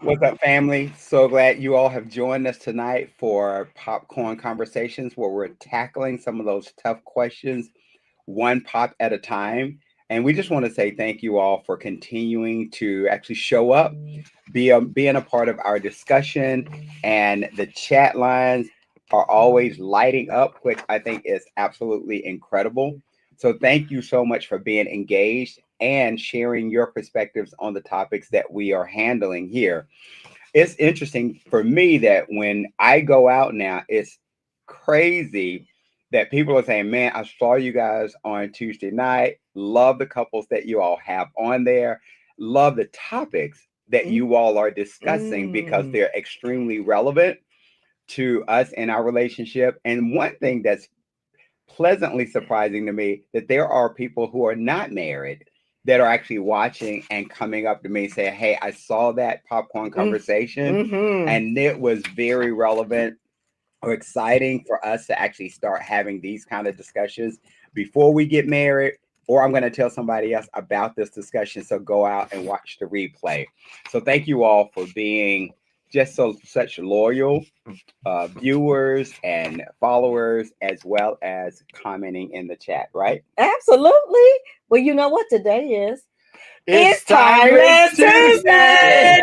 What's up, family? So glad you all have joined us tonight for Popcorn Conversations, where we're tackling some of those tough questions one pop at a time. And we just want to say thank you all for continuing to actually show up, being a part of our discussion, and the chat lines are always lighting up, which I think is absolutely incredible. So thank you so much for being engaged and sharing your perspectives on the topics that we are handling here. It's interesting for me that when I go out now, it's crazy that people are saying, "Man, I saw you guys on Tuesday night. Love the couples that you all have on there. Love the topics that you all are discussing because Mm. they're extremely relevant to us in our relationship." And one thing that's pleasantly surprising to me that there are people who are not married that are actually watching and coming up to me saying, "Hey, I saw that popcorn conversation Mm-hmm. and it was very relevant or exciting for us to actually start having these kind of discussions before we get married." Or I'm going to tell somebody else about this discussion. So go out and watch the replay. So thank you all for being just such loyal viewers and followers, as well as commenting in the chat, right? Absolutely. Well, you know what today is? It's Timeless Tuesday.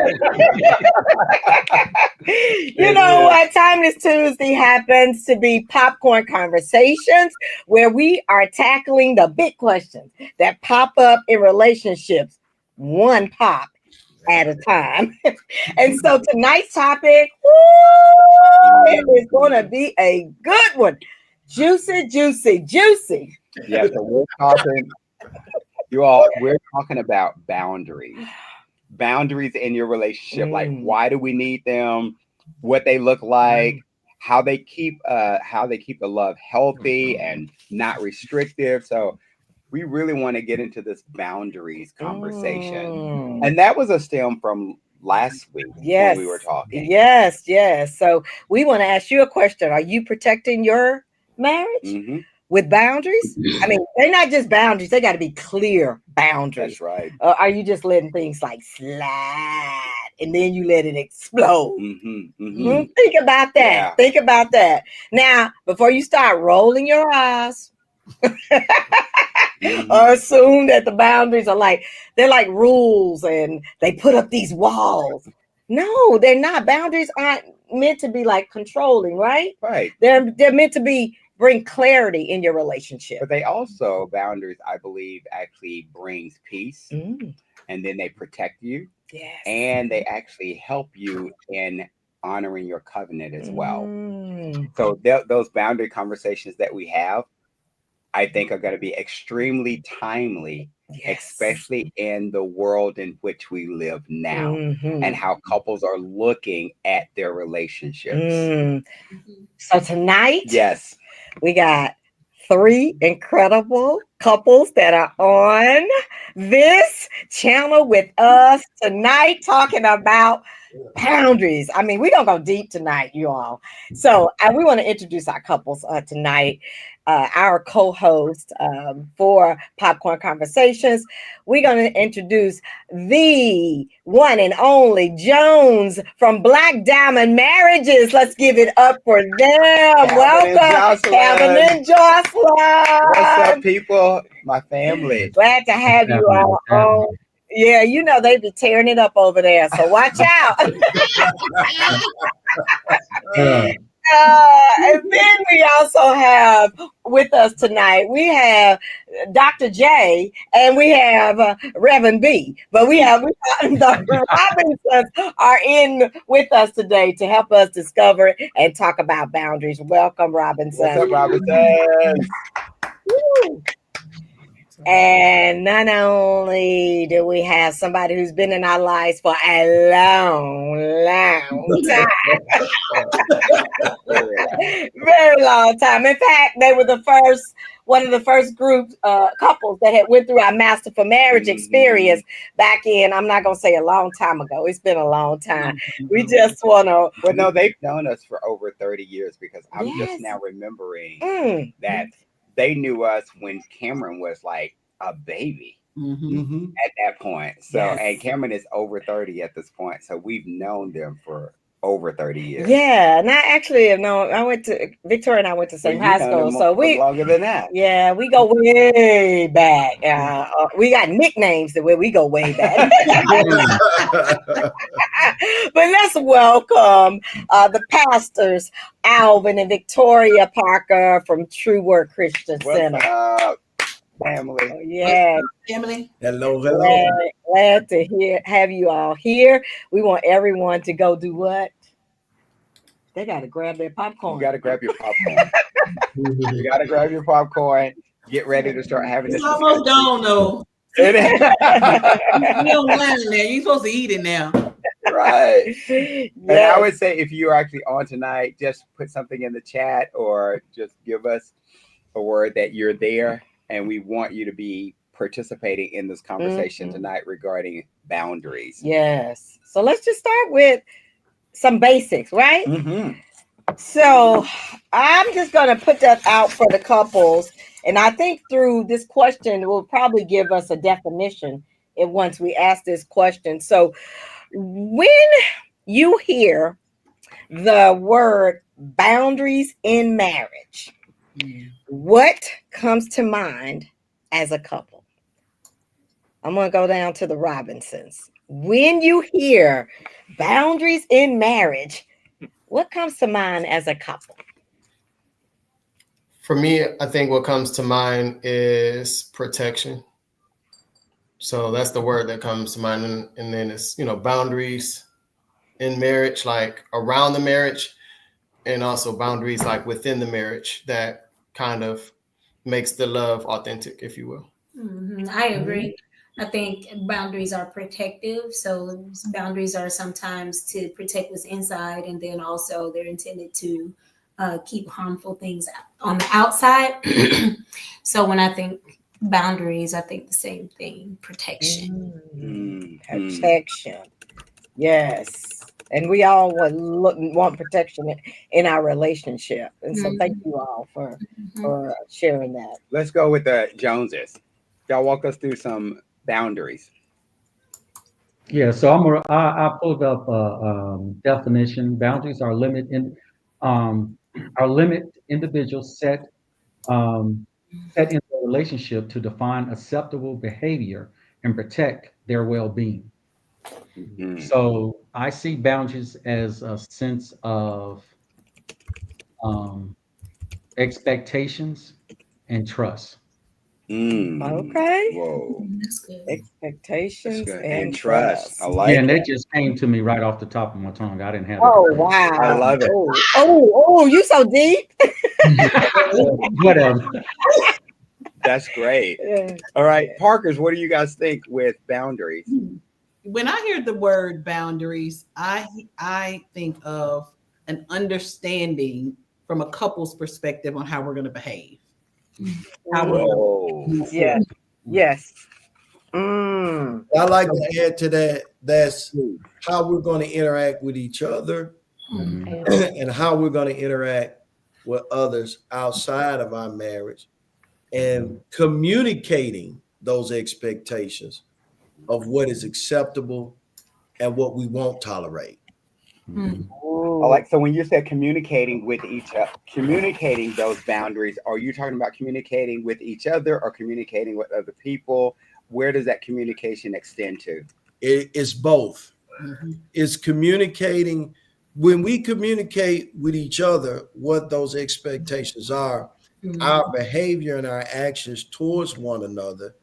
You know what? Timeless Tuesday happens to be popcorn conversations where we are tackling the big questions that pop up in relationships, one pop at a time. And so tonight's topic, it is going to be a good one. Juicy, juicy, juicy. Yeah, so we're talking about boundaries in your relationship. Like, why do we need them? What they look like, how they keep the love healthy and not restrictive. So we really want to get into this boundaries conversation. And that was a stem from last week when we were talking. Yes. So we want to ask you a question. Are you protecting your marriage with boundaries? I mean, they're not just boundaries, they got to be clear boundaries. That's right. Are you just letting things like slide and then you let it explode? Think about that. Yeah. Think about that. Now, before you start rolling your eyes, or assume that the boundaries are like they're like rules and they put up these walls. No, they're not. Boundaries aren't meant to be like controlling, right? Right. They're meant to be bring clarity in your relationship. But they also, boundaries, I believe, actually brings peace, and then they protect you, Yes. and they actually help you in honoring your covenant as well. So those boundary conversations that we have, I think, are going to be extremely timely, especially in the world in which we live now, and how couples are looking at their relationships. So tonight, Yes, we got 3 incredible couples that are on this channel with us tonight talking about boundaries. I mean, we're going to go deep tonight, you all. So we want to introduce our couples tonight. Our co-host for Popcorn Conversations. We're going to introduce the one and only Jones from Black Diamond Marriages. Let's give it up for them. Welcome, Kevin and Jocelyn. What's up, people? My family. Glad to have you all on. Yeah, you know they be tearing it up over there, so watch out. And then we also have with us tonight, we have Dr. J and we have Reverend B. But we have the Robinsons are in with us today to help us discover and talk about boundaries. Welcome, Robinson. What's up, Robinson? And not only do we have somebody who's been in our lives for a long time, very long time. In fact, they were one of the first group couples that had went through our Master for Marriage experience back in, I'm not going to say a long time ago. It's been a long time. We just want to... Well, no, they've known us for over 30 years because I'm just now remembering that they knew us when Cameron was like a baby at that that point. So, Yes. and Cameron is over 30 at this point. So we've known them for over 30 years. Yeah, and I actually have known. I went to Victoria and I went to Well, same you've high known school, them so for longer than that. yeah, we go way back. We got nicknames the way we go way back. But let's welcome the pastors, Alvin and Victoria Parker from True Word Christian What's Center. up, family? Oh, yeah, Family. Hello, hello. glad to have you all here. We want everyone to go do what? They got to grab their popcorn. You got to grab your popcorn. You got to grab your popcorn. Get ready to start having this. It's almost gone though. It is. You don't mind now. You're supposed to eat it now. Right. Yes. And I would say if you're actually on tonight, just put something in the chat or just give us a word that you're there. And we want you to be participating in this conversation tonight regarding boundaries. Yes. So let's just start with some basics, right? Mm-hmm. So I'm just going to put that out for the couples. And I think through this question, it will probably give us a definition once we ask this question. So when you hear the word boundaries in marriage, what comes to mind as a couple? I'm going to go down to the Robinsons. When you hear boundaries in marriage, what comes to mind as a couple? For me, I think what comes to mind is protection. So that's the word that comes to mind. And then it's, boundaries in marriage, like around the marriage, and also boundaries like within the marriage that kind of makes the love authentic, if you will. I agree. I think boundaries are protective. So boundaries are sometimes to protect what's inside, and then also they're intended to keep harmful things on the outside. So when I think boundaries, I think the same thing: protection. Protection. Yes. And we all want protection in our relationship. And so thank you all for sharing that. Let's go with the Joneses. Y'all walk us through some boundaries. Yeah, so I pulled up a definition. Boundaries are limit individuals set in a relationship to define acceptable behavior and protect their well-being. Mm-hmm. So I see boundaries as a sense of expectations and trust. Okay. Whoa. That's good. Expectations That's good. and trust. trust. I like Yeah, and it. that just came to me right off the top of my tongue. I didn't have it. Oh, wow. I love it. Oh, you so deep. Whatever. That's great. Yeah. All right, Parkers, what do you guys think with boundaries? When I hear the word boundaries, I think of an understanding from a couple's perspective on how we're going to behave. How we're Whoa. Yeah. Yes. I like to add to that. That's how we're going to interact with each other and how we're going to interact with others outside of our marriage, and communicating those expectations of what is acceptable and what we won't tolerate. So when you said communicating with each other, communicating those boundaries, are you talking about communicating with each other or communicating with other people? Where does that communication extend to? It's both. It's communicating. When we communicate with each other what those expectations are, our behavior and our actions towards one another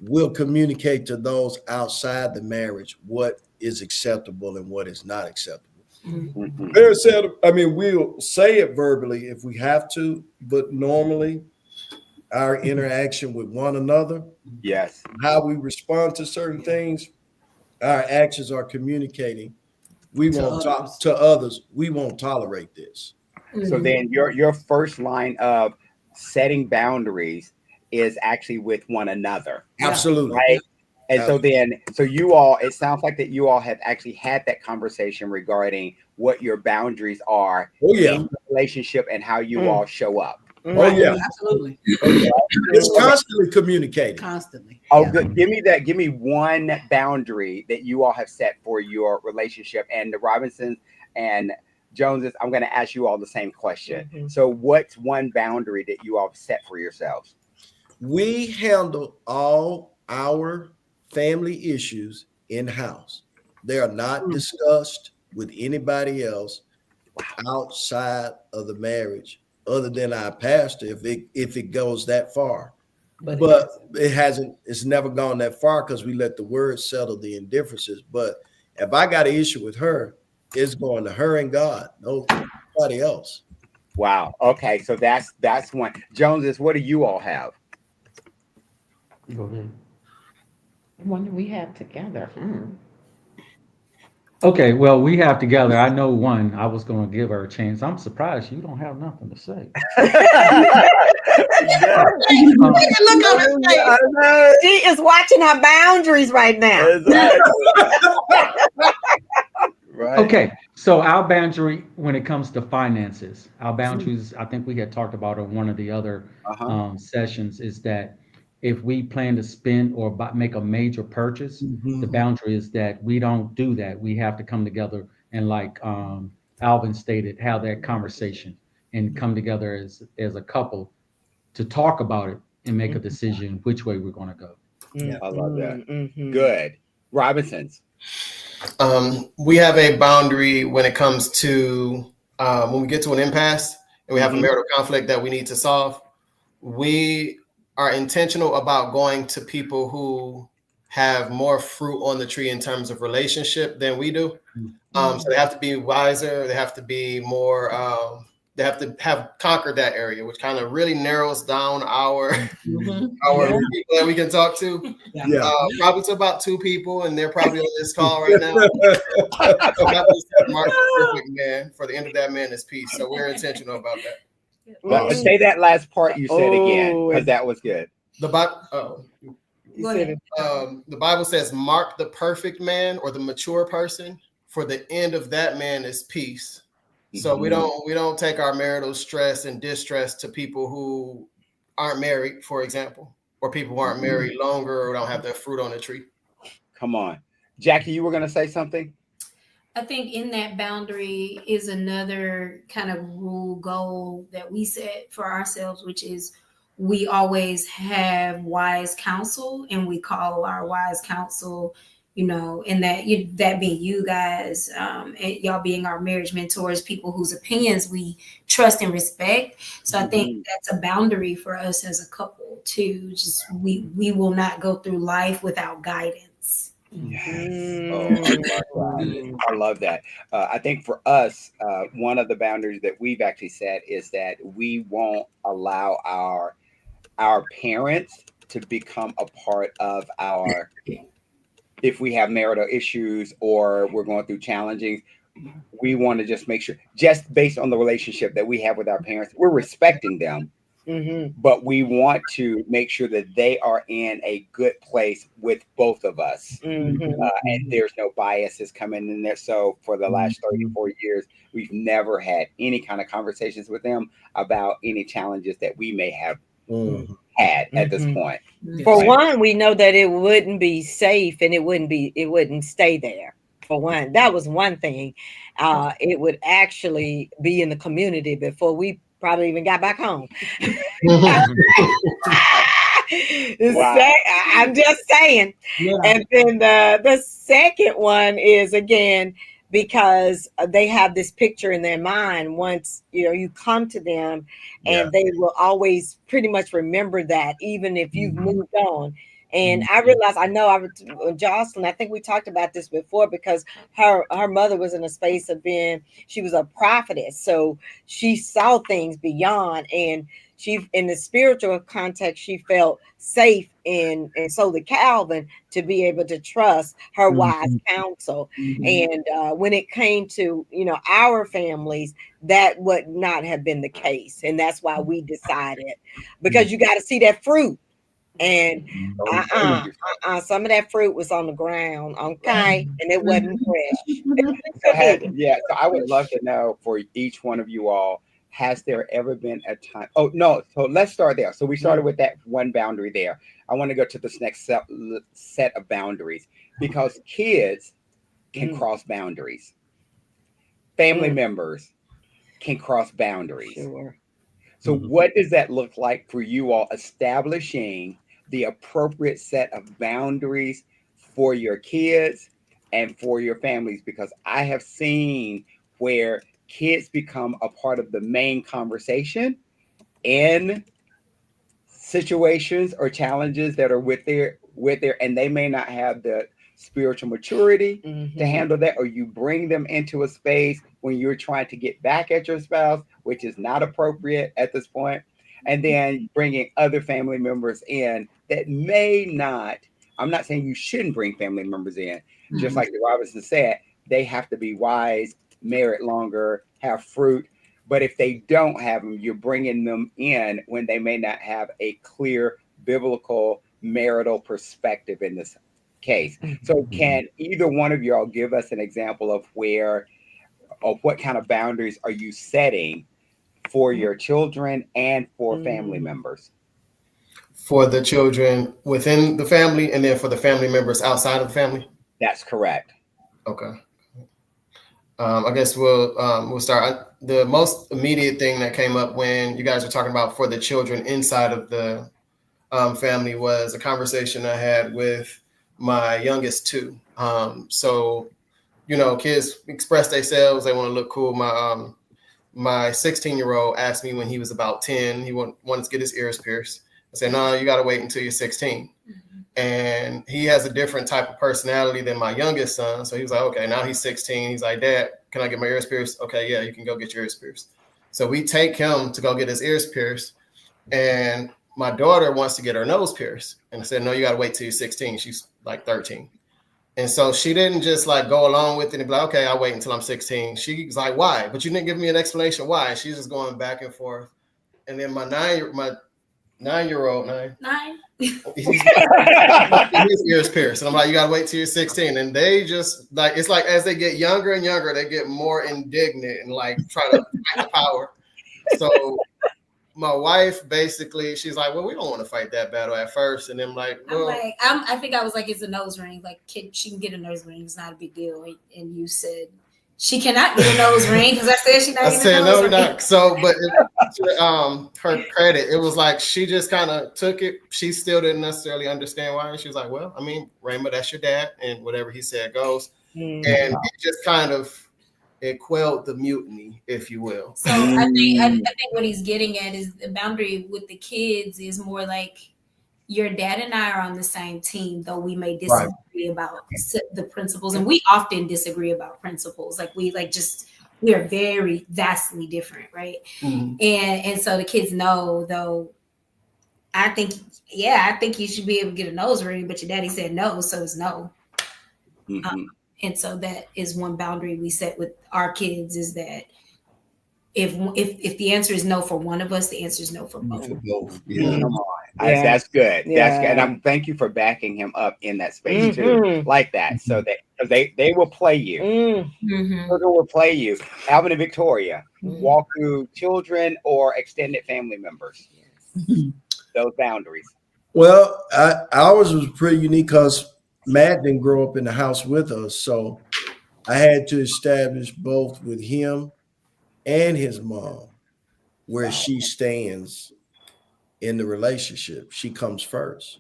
will communicate to those outside the marriage what is acceptable and what is not acceptable. Very sad. I mean, we'll say it verbally if we have to, but normally our interaction with one another, Yes, how we respond to certain things, our actions are communicating. We won't talk to others. We won't tolerate this. So then your first line of setting boundaries is actually with one another. Absolutely. Right. And so you all, it sounds like that you all have actually had that conversation regarding what your boundaries are in the relationship and how you all show up. Oh, yeah. Absolutely. It's constantly communicating. Constantly. Oh, Yeah. good. Give me that. Give me one boundary that you all have set for your relationship. And the Robinsons and Joneses, I'm going to ask you all the same question. Mhm. So, what's one boundary that you all have set for yourselves? We handle all our family issues in house. They are not discussed with anybody else outside of the marriage, other than our pastor, if it goes that far. But it But it hasn't. It's never gone that far because we let the word settle the indifferences. But if I got an issue with her, it's going to her and God, nobody else. Wow. Okay. So that's one. Joneses, what do you all have? Go ahead. What do we have together? Okay, well, we have together. I know one. I was going to give her a chance. I'm surprised you don't have nothing to say. Look on his face. She is watching her boundaries right now. Right. Okay, so our boundary when it comes to finances, our boundaries, I think we had talked about in one of the other Uh-huh. sessions, is that if we plan to spend or make a major purchase, the Mhm. boundary is that we don't do that. We have to come together and, like Alvin stated, have that conversation and come together as a couple to talk about it and make a decision which way we're going to go. Yeah. I love that. Mhm. Good. Robinsons. We have a boundary when it comes to when we get to an impasse and we have a Mhm. marital conflict that we need to solve. We are intentional about going to people who have more fruit on the tree in terms of relationship than we do. So they have to be wiser. They have to be more. They have to have conquered that area, which kind of really narrows down our our Yeah. people that we can talk to. Yeah. Probably to about 2 people, and they're probably on this call right now. So that was Mark the perfect man. For the end of that man is peace. So we're intentional about that. Say that last part you said again, Oh, because that was good. The Bible. You said it. The Bible says, "Mark the perfect man or the mature person, for the end of that man is peace." So we don't take our marital stress and distress to people who aren't married, for example, or people who aren't married longer or don't have their fruit on the tree. Come on. Jackie, you were going to say something? I think in that boundary is another kind of rule goal that we set for ourselves, which is we always have wise counsel, and we call our wise counsel, and that being you guys, and y'all being our marriage mentors, people whose opinions we trust and respect. So I think that's a boundary for us as a couple too. Just we will not go through life without guidance. Yes. I love that. I think for us, one of the boundaries that we've actually set is that we won't allow our parents to become a part of our, if we have marital issues or we're going through challenging, we want to just make sure, just based on the relationship that we have with our parents, we're respecting them. But we want to make sure that they are in a good place with both of us. And there's no biases coming in there. So for the last 34 years, we've never had any kind of conversations with them about any challenges that we may have had at this point. For one, we know that it wouldn't be safe and it wouldn't stay there. For one, that was one thing. It would actually be in the community before we probably even got back home. I'm just saying. Yeah. And then the second one is, again, because they have this picture in their mind. Once you come to them, and they will always pretty much remember that, even if you've moved on. And I realized, Jocelyn, I think we talked about this before, because her mother was in a space of she was a prophetess. So she saw things beyond, and she, in the spiritual context, she felt safe, and so did Calvin, to be able to trust her wise counsel. And when it came to, our families, that would not have been the case. And that's why we decided, because you got to see that fruit. And some of that fruit was on the ground, okay, and it wasn't fresh. So I would love to know for each one of you all, has there ever been a time? Oh, no. So let's start there. So we started with that one boundary there. I want to go to this next set of boundaries because kids can cross boundaries, family members can cross boundaries. Sure. So, what does that look like for you all establishing the appropriate set of boundaries for your kids and for your families? Because I have seen where kids become a part of the main conversation in situations or challenges that are with their and they may not have the spiritual maturity to handle that, or you bring them into a space when you're trying to get back at your spouse, which is not appropriate at this point, and then bringing other family members in that may not. I'm not saying you shouldn't bring family members in, just like the Robinson said, they have to be wise, merit longer, have fruit. But if they don't have them, you're bringing them in when they may not have a clear biblical marital perspective in this case. So can either one of y'all give us an example of what kind of boundaries are you setting for your children and for family members? For the children within the family, and then for the family members outside of the family? That's correct. Okay. I guess we'll start. The most immediate thing that came up when you guys were talking about for the children inside of the family was a conversation I had with my youngest two. So, kids express themselves. They want to look cool. My 16-year-old asked me when he was about 10, he wanted to get his ears pierced. I said, no, you got to wait until you're 16. And he has a different type of personality than my youngest son. So he was like, okay, now he's 16. He's like, Dad, can I get my ears pierced? Okay, yeah, you can go get your ears pierced. So we take him to go get his ears pierced. And my daughter wants to get her nose pierced. And I said, no, you got to wait till you're 16. She's like 13. And so she didn't just like go along with it and be like, okay, I'll wait until I'm 16. She's like, why? But you didn't give me an explanation why. She's just going back and forth. And then my nine-year-old, he's his ears pierced. And I'm like, you got to wait till you're 16. And they just like, it's like as they get younger and younger, they get more indignant and like try to fight the power. So my wife basically, she's like, well, we don't want to fight that battle at first. And then like, well, I think I was like, it's a nose ring. Like, kid, she can get a nose ring. It's not a big deal. And you said she cannot get a nose ring because I said she's not getting a nose ring. Not. So, but her credit, it was like she just kind of took it. She still didn't necessarily understand why. And she was like, well, I mean, Raymond, that's your dad, and whatever he said goes. And it just kind of it quelled the mutiny, if you will. So I think what he's getting at is the boundary with the kids is more like your dad and I are on the same team, though we may disagree about the principles, and we often disagree about principles. Like we are very vastly different, right? And so the kids know, though. I think you should be able to get a nose ring, but your daddy said no, so it's no. And so that is one boundary we set with our kids is that if the answer is no for one of us, the answer is no for both. Yeah. Come on. That's good. Yeah. That's good. And I'm thank you for backing him up in that space too, like that. So that they will play you. Children will play you. Alvin and Victoria, walk through children or extended family members. Those boundaries. Well, ours was pretty unique because Matt didn't grow up in the house with us, so I had to establish both with him and his mom where she stands in the relationship. She comes first,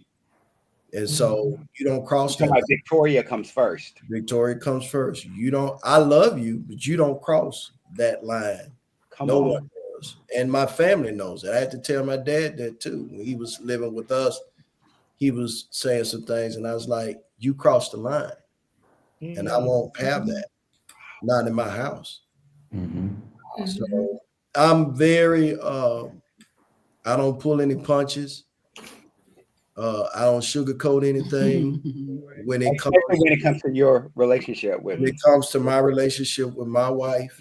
and so you don't cross that. Victoria comes first. Victoria comes first. You don't. I love you, but you don't cross that line. No one does, and my family knows it. I had to tell my dad that too when he was living with us. He was saying some things, and I was like, you crossed the line, and I won't have that. Not in my house. So I'm very, I don't pull any punches. I don't sugarcoat anything when it comes to your relationship with when it comes to my relationship with my wife.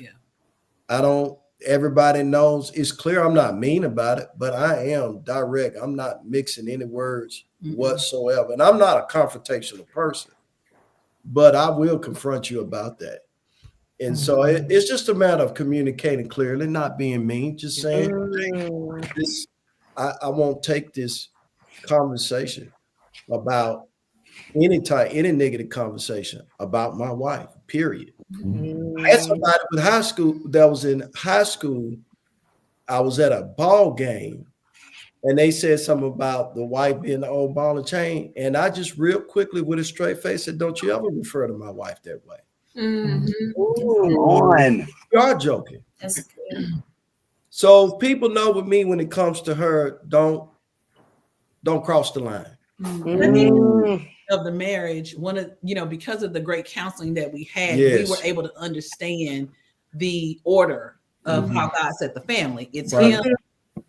I don't. Everybody knows it's clear I'm not mean about it, but I am direct. I'm not mixing any words whatsoever. And I'm not a confrontational person, but I will confront you about that. And so it's just a matter of communicating clearly, not being mean, just saying, Mm. this, I won't take this conversation about any negative conversation about my wife, period. I had somebody with high school that was in high school. I was at a ball game and they said something about the wife being the old ball and chain. And I just real quickly with a straight face said, don't you ever refer to my wife that way. Mhm. Come on. You are joking. That's good. So people know with me when it comes to her, don't cross the line. Mm. Of the marriage, one of because of the great counseling that we had, we Yes. were able to understand the order of how God set the family. It's Right. him,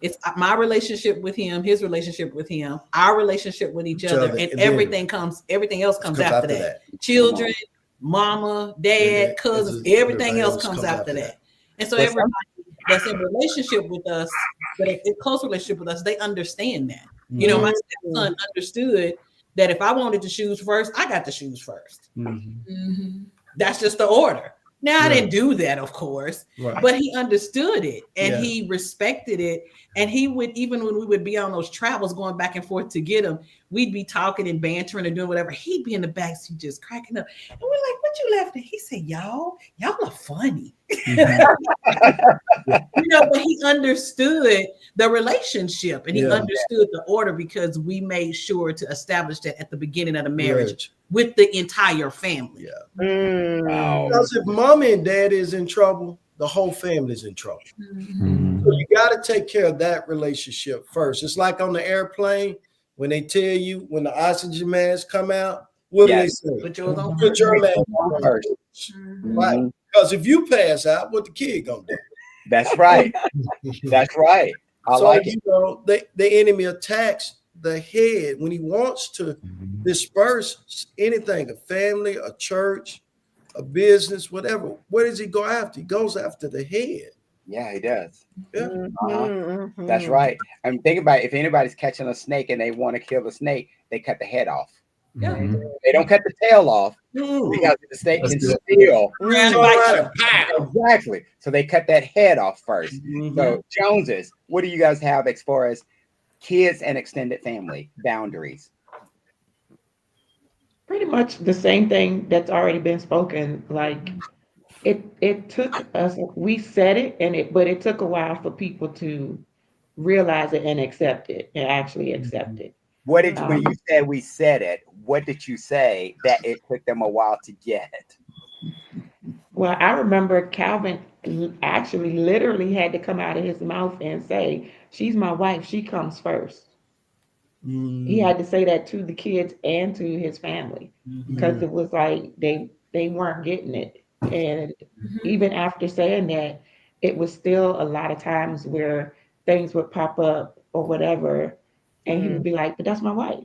it's my relationship with him, his relationship with him, our relationship with each other, and then everything else comes after that. Children, mama, dad, cousins, everything else comes after that. And so Well, everybody that's in relationship with us, that in close relationship with us, they understand that. My stepson understood that if I wanted to choose first, I got to choose first. That's just the order. Now, I didn't do that, of course, but he understood it and he respected it. And he would, even when we would be on those travels going back and forth to get him, we'd be talking and bantering and doing whatever. He'd be in the backseat just cracking up. And we're like, what you laughing at? He said, y'all are funny. But he understood the relationship and he understood the order because we made sure to establish that at the beginning of the marriage with the entire family. Wow. Because if mommy and daddy is in trouble, the whole family is in trouble. So you got to take care of that relationship first. It's like on the airplane when they tell you when the oxygen masks come out, what do they say? Put yours on Put your mask on first. Right. Because if you pass out, what the kid gonna do? That's right. That's right. I So, like it. The enemy attacks the head when he wants to disperse anything, a family, a church, a business, whatever. Where does he go after? He goes after the head. Yeah, he does. Yeah. That's right. I mean, think about it. If anybody's catching a snake and they want to kill the snake, they cut the head off. They don't cut the tail off because the snake can still. Exactly. So they cut that head off first. So Joneses, what do you guys have as far as kids and extended family boundaries? Pretty much the same thing that's already been spoken. Like it took us, we said it, but it took a while for people to realize it and accept it and actually accept it. What did when you said we said it? What did you say that it took them a while to get it? Well, I remember Calvin actually literally had to come out of his mouth and say, "She's my wife. She comes first." He had to say that to the kids and to his family because it was like they weren't getting it. And even after saying that, it was still a lot of times where things would pop up or whatever, and he would be like, "But that's my wife."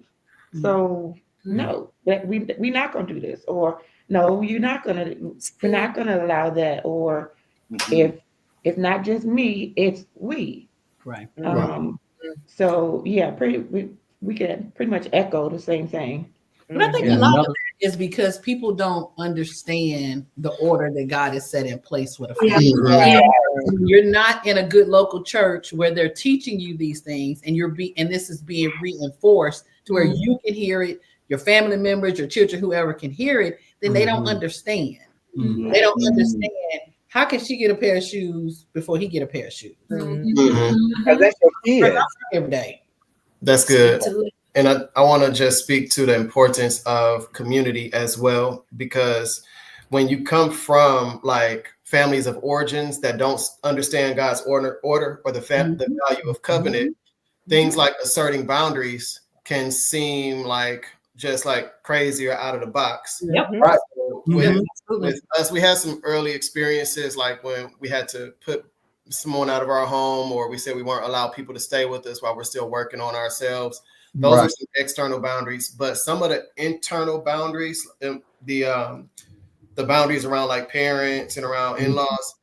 So no, that we're not gonna do this, or no, we're not gonna allow that, or if not just me, it's we. Right. So yeah, we can pretty much echo the same thing. But I think a lot of that is because people don't understand the order that God has set in place with a family. You're not in a good local church where they're teaching you these things, and this is being reinforced to where you can hear it, your family members, your children, whoever can hear it. Then they don't understand. They don't understand. How can she get a pair of shoes before he get a pair of shoes? Because that's your kids every day. That's good. And I want to just speak to the importance of community as well, because when you come from like families of origins that don't understand God's order or the value of covenant, things like asserting boundaries can seem like just like crazy or out of the box. Right. With us, we had some early experiences, like when we had to put someone out of our home, or we said we weren't allowed people to stay with us while we're still working on ourselves. Those are some external boundaries, but some of the internal boundaries, the boundaries around like parents and around in-laws,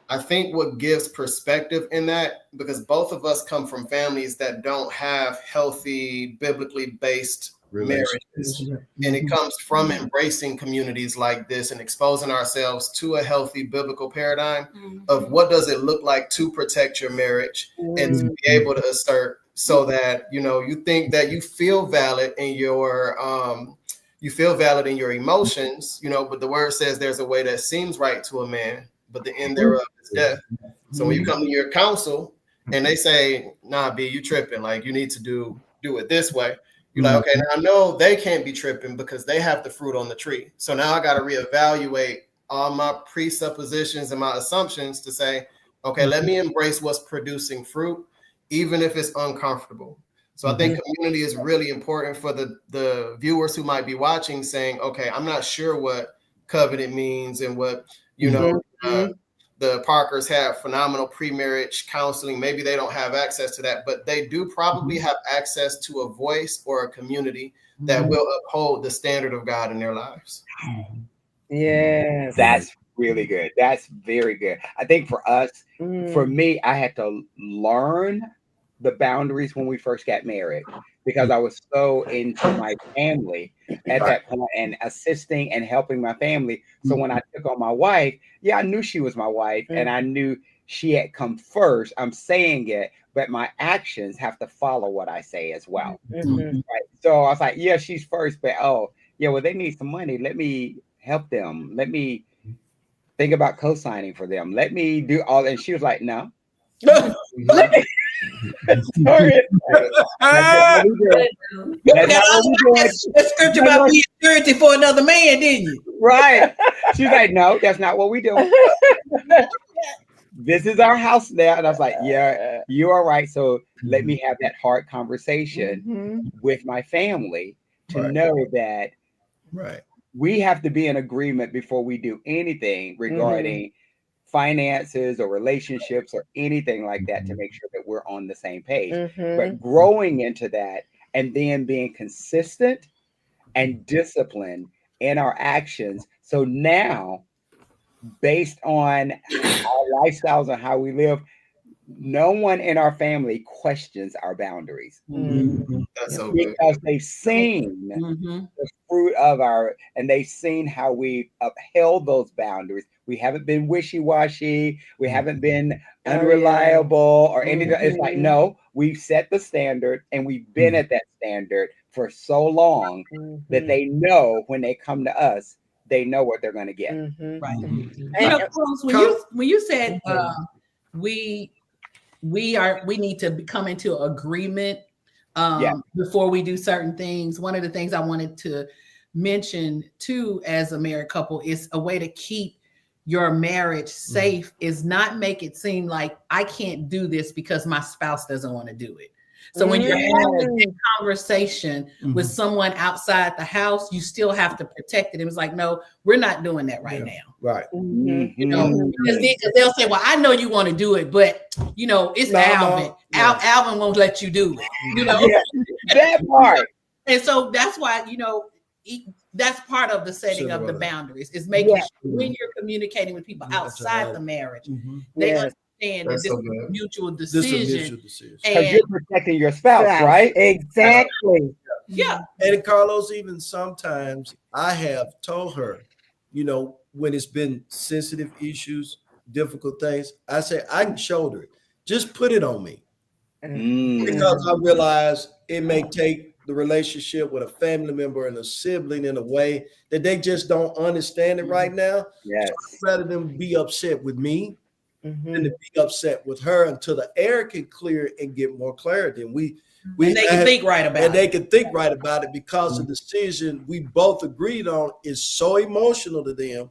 I think what gives perspective in that, because both of us come from families that don't have healthy, biblically based marriages. And it comes from embracing communities like this and exposing ourselves to a healthy biblical paradigm of what does it look like to protect your marriage and to be able to assert, so that, you know, you think that you feel valid in your emotions, you know, but the word says there's a way that seems right to a man, but the end thereof is death. So when you come to your counsel and they say, nah, B, you tripping, like you need to do it this way. You're like, okay, now I know they can't be tripping because they have the fruit on the tree. So now I got to reevaluate all my presuppositions and my assumptions to say, okay, let me embrace what's producing fruit, even if it's uncomfortable. So I think community is really important for the viewers who might be watching, saying, okay, I'm not sure what covenant means and what, you know, the Parkers have phenomenal pre-marriage counseling. Maybe they don't have access to that, but they do probably have access to a voice or a community that will uphold the standard of God in their lives. Yes. That's really good. That's very good. I think for us, for me, I had to learn the boundaries when we first got married because I was so into my family at that point and assisting and helping my family. So when I took on my wife, I knew she was my wife and I knew she had come first. I'm saying it, but my actions have to follow what I say as well. Right? So I was like, yeah, she's first, but well, they need some money. Let me help them. Let me think about co-signing for them. Let me do all. And she was like, no. Sorry. That's that scripture about being surety for another man, didn't you? Right. She's like, no, that's not what we do. This is our house now. And I was like, yeah, you are right. So let me have that hard conversation with my family to know that we have to be in agreement before we do anything regarding finances or relationships or anything like that to make sure that we're on the same page. But growing into that and then being consistent and disciplined in our actions. So now, based on our lifestyles and how we live, no one in our family questions our boundaries. That's so good. Because they've seen the fruit of and they've seen how we upheld those boundaries. We haven't been wishy-washy. We haven't been unreliable or anything. It's like, no, we've set the standard and we've been at that standard for so long that they know when they come to us, they know what they're going to get. Right. You know, when you said we need to come into agreement before we do certain things. One of the things I wanted to mention too, as a married couple, is a way to keep your marriage safe is not make it seem like I can't do this because my spouse doesn't want to do it. So when you're having a conversation with someone outside the house, you still have to protect it. It was like, no, we're not doing that right now. Right. You know, because they'll say, well, I know you want to do it, but you know, it's Alvin. Alvin won't let you do it. You know, that part. And so that's why, you know, that's part of the setting of the boundaries is making sure when you're communicating with people outside the marriage, they understand that this is a mutual decision. Because you're protecting your spouse, right? Exactly. Yeah. And Carlos, even sometimes I have told her, you know, when it's been sensitive issues, difficult things, I say, I can shoulder it. Just put it on me. Because I realize it may take the relationship with a family member and a sibling in a way that they just don't understand it right now. Yes. So rather than be upset with me than to be upset with her until the air can clear and get more clarity. And they can think right about it. And they can think right about it because the decision we both agreed on is so emotional to them.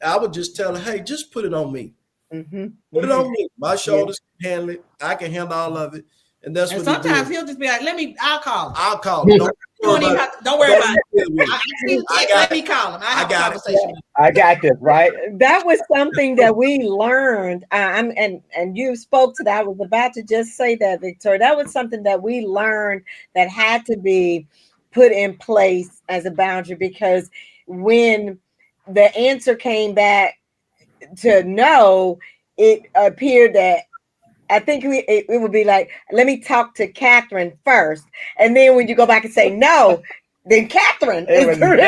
I would just tell her, hey, just put it on me. Put it on me. My shoulders can handle it. I can handle all of it. And that's what sometimes he'll just be like, I'll call him. I'll call him. Don't worry about it. Let me call him. I got a conversation. I got this, right? That was something that we learned. And you spoke to that. I was about to just say that, Victoria. That was something that we learned that had to be put in place as a boundary, because when the answer came back to no, it appeared that I think it would be like, let me talk to Catherine first. And then when you go back and say no, then Catherine It is was the Mhm.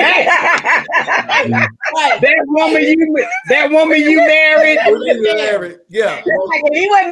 Right. that woman you married. Yeah. Like,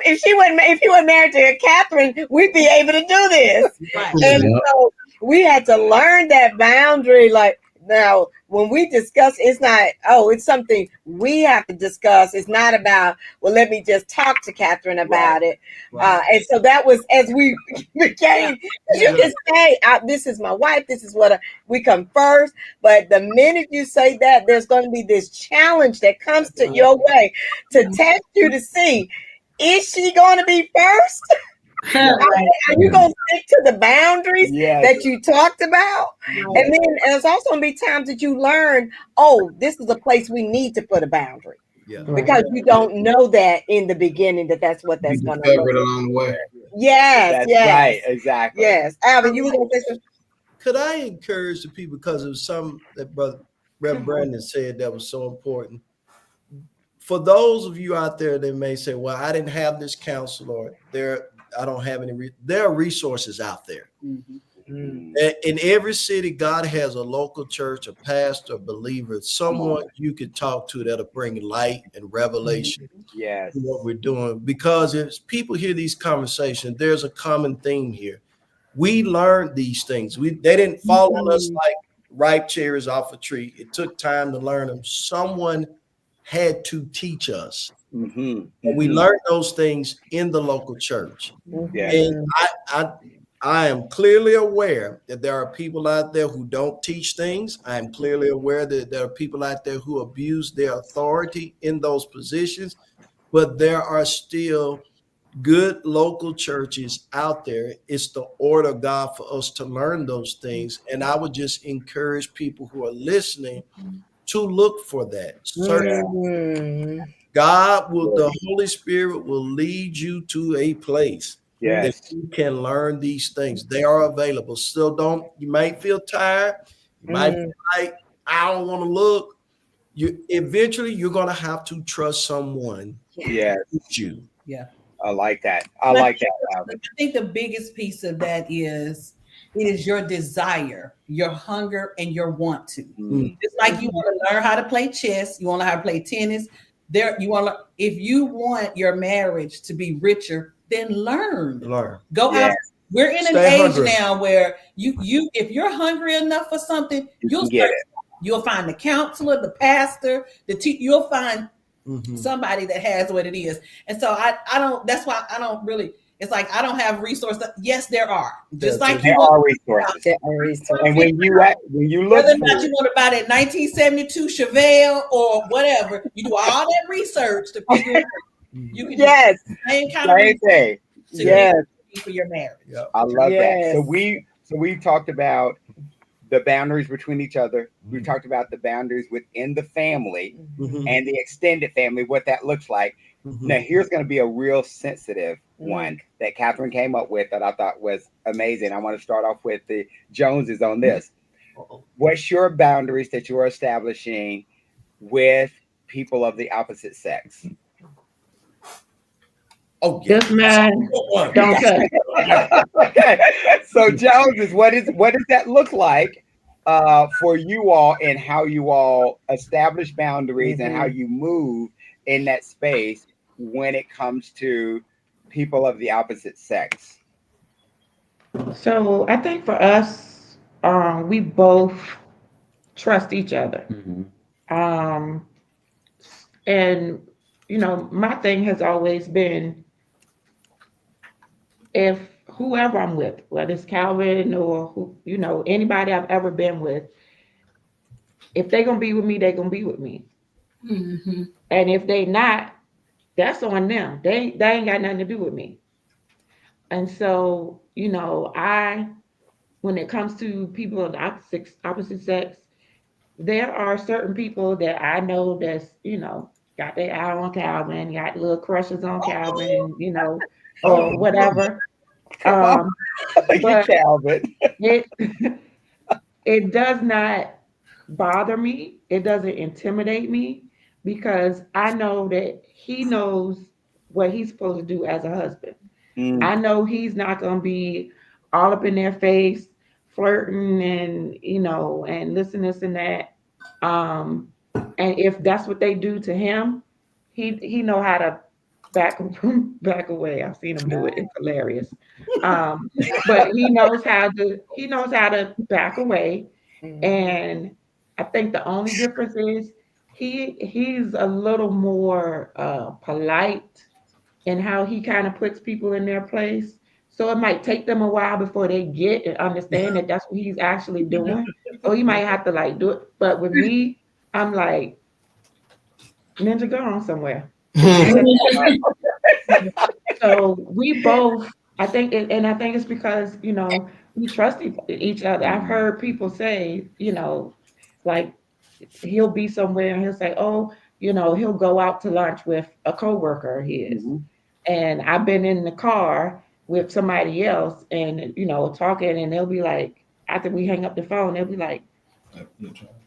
if he wasn't married to Catherine, we'd be able to do this. Right. And Yep. so we had to learn that boundary. Like now, when we discuss, it's not, it's something we have to discuss. It's not about, well, let me just talk to Catherine about it. And so that was as we became, you can say, this is my wife, this is what we come first. But the minute you say that, there's going to be this challenge that comes to your way to test you to see, is she going to be first? Are you going to stick to the boundaries that you talked about? Right. And then there's also going to be times that you learn, this is a place we need to put a boundary. Yeah. Because you don't know that in the beginning that's what that's You going to discover look it like. along the way. Yes, That's yes. right, exactly. Yes. Alvin, you were going to say something? Could I encourage the people, because of some that Reverend Brandon said that was so important. For those of you out there that may say, well, I didn't have this counselor, I don't have any, there are resources out there. Mm. In every city, God has a local church, a pastor, a believer, someone you could talk to that'll bring light and revelation Yes. to what we're doing. Because as people hear these conversations, there's a common theme here. We learned these things. They didn't fall on us like ripe cherries off a tree. It took time to learn them. Someone had to teach us. And we learned those things in the local church. Yes. And I am clearly aware that there are people out there who don't teach things. I am clearly aware that there are people out there who abuse their authority in those positions, but there are still good local churches out there. It's the order of God for us to learn those things. And I would just encourage people who are listening to look for that. Certainly, the Holy Spirit will lead you to a place that you can learn these things. They are available. Still you might feel tired. You might feel like, I don't want to look. Eventually you're going to have to trust someone. Yes. Yeah. I like that. I like that, Alvin. I think the biggest piece of that is it is your desire, your hunger, and your want to. It's like you want to learn how to play chess, you want to learn how to play tennis. If you want your marriage to be richer, then learn. Go out. We're in an age now where you if you're hungry enough for something, you'll get it. You'll find the counselor, the pastor, you'll find somebody that has what it is. And so I don't, that's why I don't really, it's like I don't have resources. Yes, there are. Just like there are resources. And when you look, whether or not you want to buy that 1972 Chevelle or whatever, you do all that research to figure out you can do the same kind of thing. For your marriage. I love that. So we talked about the boundaries between each other. We talked about the boundaries within the family and the extended family, what that looks like. Now, here's going to be a real sensitive one that Catherine came up with that I thought was amazing. I want to start off with the Joneses on this. What's your boundaries that you are establishing with people of the opposite sex? Oh, yeah. This man, don't touch. Okay. So, Joneses, what does that look like for you all, and how you all establish boundaries and how you move in that space when it comes to people of the opposite sex? So I think for us, we both trust each other. And my thing has always been, if whoever I'm with, whether it's Calvin or anybody I've ever been with, if they're gonna be with me, they're gonna be with me. And if they not, that's on them. They ain't got nothing to do with me. And so, when it comes to people of the opposite sex, there are certain people that I know that's, got their eye on Calvin, got little crushes on Calvin, or whatever. But Calvin. it does not bother me. It doesn't intimidate me, because I know that he knows what he's supposed to do as a husband. I know he's not going to be all up in their face, flirting and and this and that. And if that's what they do to him, he know how to back back away. I've seen him do it. It's hilarious. But he knows how to back away. And I think the only difference is he's a little more polite in how he kind of puts people in their place. So it might take them a while before they get and understand that that's what he's actually doing. So he might have to like do it. But with me, I'm like, Ninja, go on somewhere. So we both, I think, and I think it's because we trust each other. I've heard people say, like he'll be somewhere and he'll say, oh, he'll go out to lunch with a coworker of his, and I've been in the car with somebody else, and talking, and they'll be like, after we hang up the phone, they'll be like,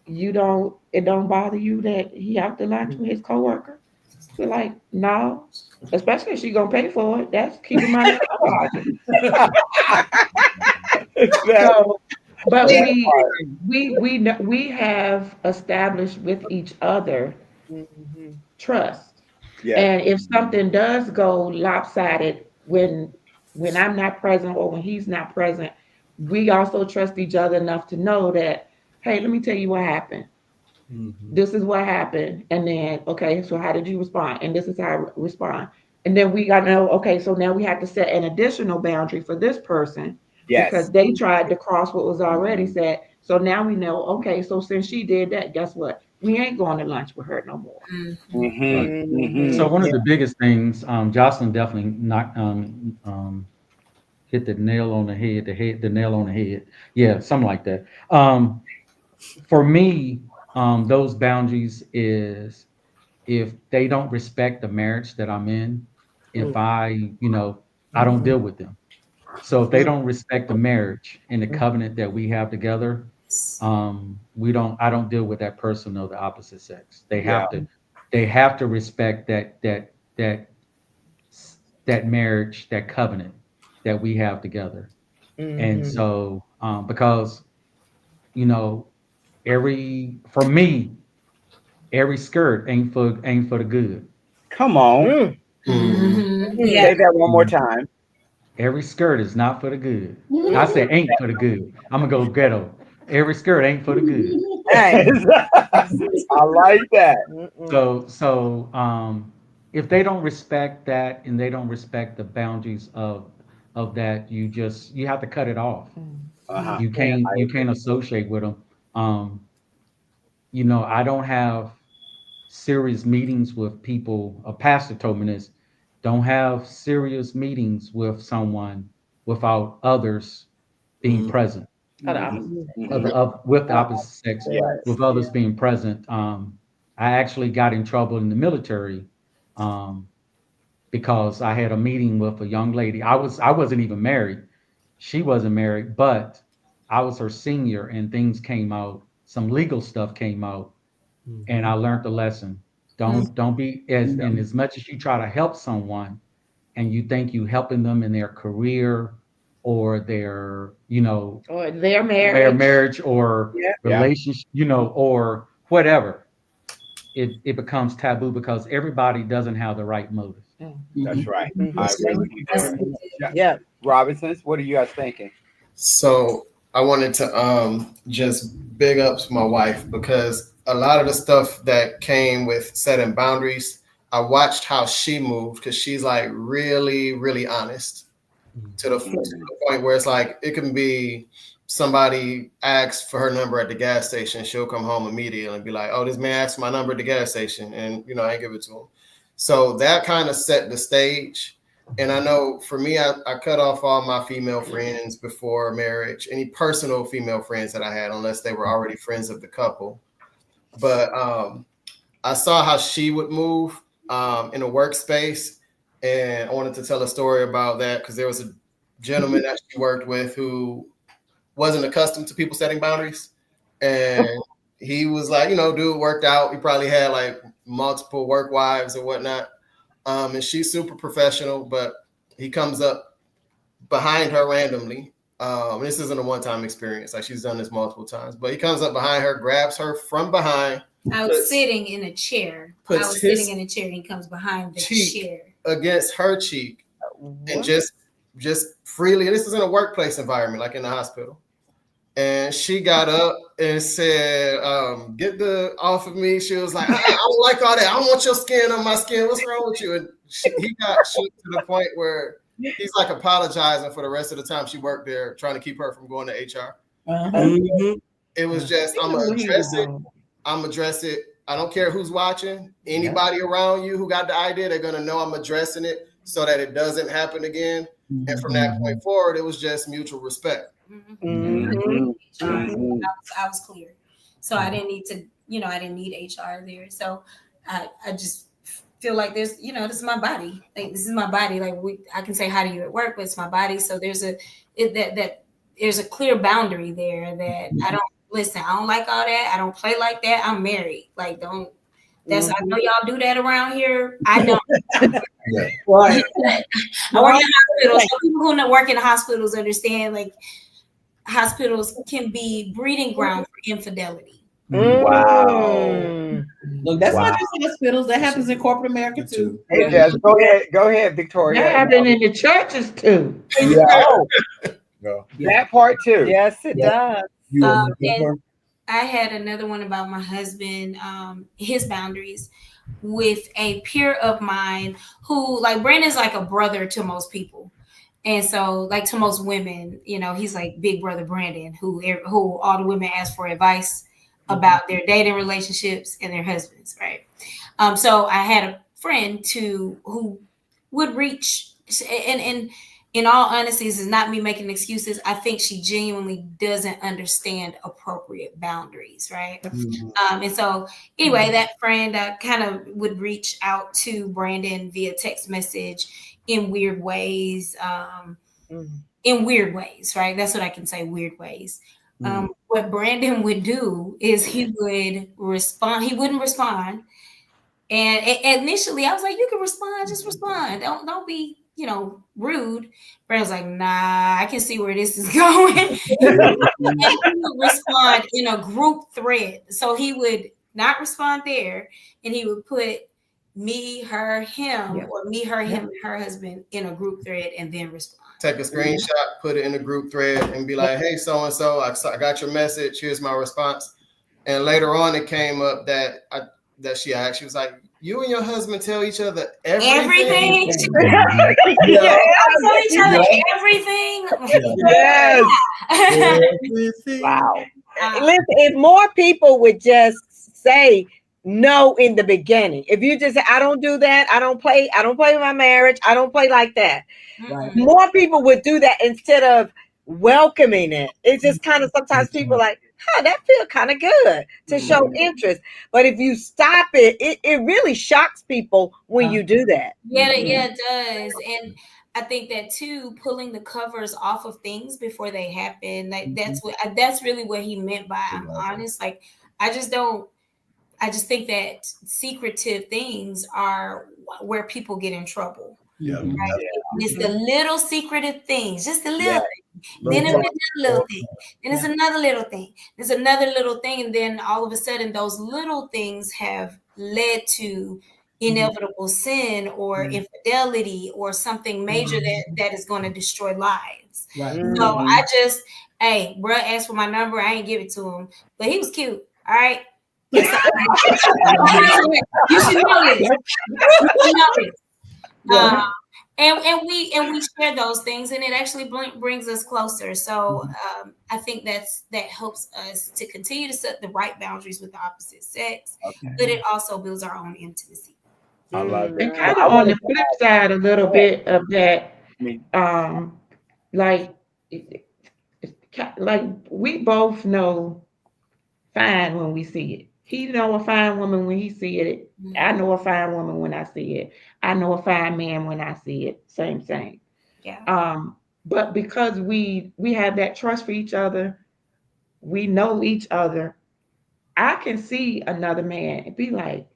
it don't bother you that he out to lunch with his coworker? We're like, no, especially if she gonna pay for it. That's keeping money in our pocket. So, but we have established with each other trust. Yeah. And if something does go lopsided when I'm not present or when he's not present, we also trust each other enough to know that, hey, let me tell you what happened. This is what happened. And then, okay, so how did you respond? And this is how I respond. And then we got to know, okay, so now we have to set an additional boundary for this person because they tried to cross what was already set. So now we know, okay, so since she did that, guess what? We ain't going to lunch with her no more. So one of the biggest things, Jocelyn definitely hit the nail on the head, the nail on the head. Yeah, something like that. For me, those boundaries is if they don't respect the marriage that I'm in, if I don't deal with them. So if they don't respect the marriage and the covenant that we have together, I don't deal with that person of the opposite sex. They have to respect that marriage, that covenant that we have together. And so because for me, every skirt ain't for the good. Come on. Yeah. Say that one more time. Every skirt is not for the good. I said ain't for the good. I'm gonna go ghetto. Every skirt ain't for the good. I like that. So if they don't respect that and they don't respect the boundaries of that, you have to cut it off. You can't associate with them. I don't have serious meetings with people. A pastor told me this: don't have serious meetings with someone without others being present. With the opposite sex, with others being present. I actually got in trouble in the military because I had a meeting with a young lady. I wasn't even married. She wasn't married, but I was her senior, and things came out. Some legal stuff came out, and I learned the lesson. Don't be as much as you try to help someone, and you think you helping them in their career or their or their marriage or relationship, or whatever. It becomes taboo because everybody doesn't have the right motive. That's right. I agree with you there. Yeah. Robinsons, what are you guys thinking? So I wanted to just big ups my wife because a lot of the stuff that came with setting boundaries, I watched how she moved because she's like really, really honest to the point where it's like it can be somebody asks for her number at the gas station, she'll come home immediately and be like, "Oh, this man asked for my number at the gas station," and I give it to him. So that kind of set the stage. And I know for me, I cut off all my female friends before marriage, any personal female friends that I had, unless they were already friends of the couple. But I saw how she would move in a workspace. And I wanted to tell a story about that because there was a gentleman that she worked with who wasn't accustomed to people setting boundaries. And he was like, dude worked out. He probably had like multiple work wives or whatnot. And she's super professional, but he comes up behind her randomly This isn't a one-time experience. Like she's done this multiple times. But he comes up behind her, grabs her from behind. I was sitting in a chair. I was sitting in a chair, and he comes behind the chair against her cheek, and just freely. And this is in a workplace environment, like in the hospital. And she got up and said, "Get the off of me." She was like, "I don't like all that. I don't want your skin on my skin. What's wrong with you?" And he got shook to the point where he's like apologizing for the rest of the time she worked there, trying to keep her from going to HR. It was just, I'm gonna address it. I'm address it. I don't care who's watching. Anybody around you who got the idea, they're gonna know I'm addressing it so that it doesn't happen again. And from that point forward, it was just mutual respect. I was clear, so I didn't need to. I didn't need HR there. So I just feel like there's, this is my body. Like this is my body. Like I can say hi to you at work, but it's my body. So there's there's a clear boundary there that I don't listen. I don't like all that. I don't play like that. I'm married. Like don't. I know y'all do that around here. I don't. Right. I work in hospitals. So people who work in hospitals understand like hospitals can be breeding ground for infidelity. Wow. Look, that's not just in hospitals. That happens in corporate America too. Hey, Jess, go ahead, Victoria. That happened in the churches too. That part too. Yes, it does. And I had another one about my husband, his boundaries with a peer of mine who, like, Brandon's like a brother to most people. And so, like, to most women, he's like big brother Brandon, who all the women ask for advice about their dating relationships and their husbands, right? So I had a friend who would reach, and in all honesty, this is not me making excuses. I think she genuinely doesn't understand appropriate boundaries, right? And so anyway, that friend kind of would reach out to Brandon via text message in weird ways, right? That's what I can say, weird ways. What Brandon would do is he would respond. He wouldn't respond. And initially I was like, you can respond, just respond. Don't be, rude. Brandon was like, nah, I can see where this is going. And he would respond in a group thread. So he would not respond there. And he would put me, her, him, or me, her, him, and her husband in a group thread and then respond. Take a screenshot, put it in a group thread, and be like, "Hey, so and so, I got your message. Here's my response." And later on, it came up that she was like, "You and your husband tell each other everything." Tell each other everything. Yes. Wow. Listen, if more people would just say no in the beginning, if you just say, I don't do that, I don't play with my marriage, I don't play like that. Right. More people would do that instead of welcoming it. It's just kind of sometimes people like, that feels kind of good to show interest. But if you stop it, it really shocks people when you do that. Yeah, it does. And I think that too, pulling the covers off of things before they happen. Like that's really what he meant by I'm honest. Like I just think that secretive things are where people get in trouble. Yeah. Right? It's the little secretive things, just a little thing. Then it's another little thing. Then it's another little thing. There's another little thing. And then all of a sudden, those little things have led to inevitable sin or infidelity or something major that is going to destroy lives. Right. So hey, bro asked for my number. I ain't give it to him, but he was cute. All right. You should know this. And we share those things, and it actually brings us closer. So I think that helps us to continue to set the right boundaries with the opposite sex, but it also builds our own intimacy. I love it. And kind of on the flip side, a little bit of that, like we both know fine when we see it. He know a fine woman when he see it. I know a fine woman when I see it. I know a fine man when I see it. Same. Yeah. But because we have that trust for each other, we know each other. I can see another man and be like,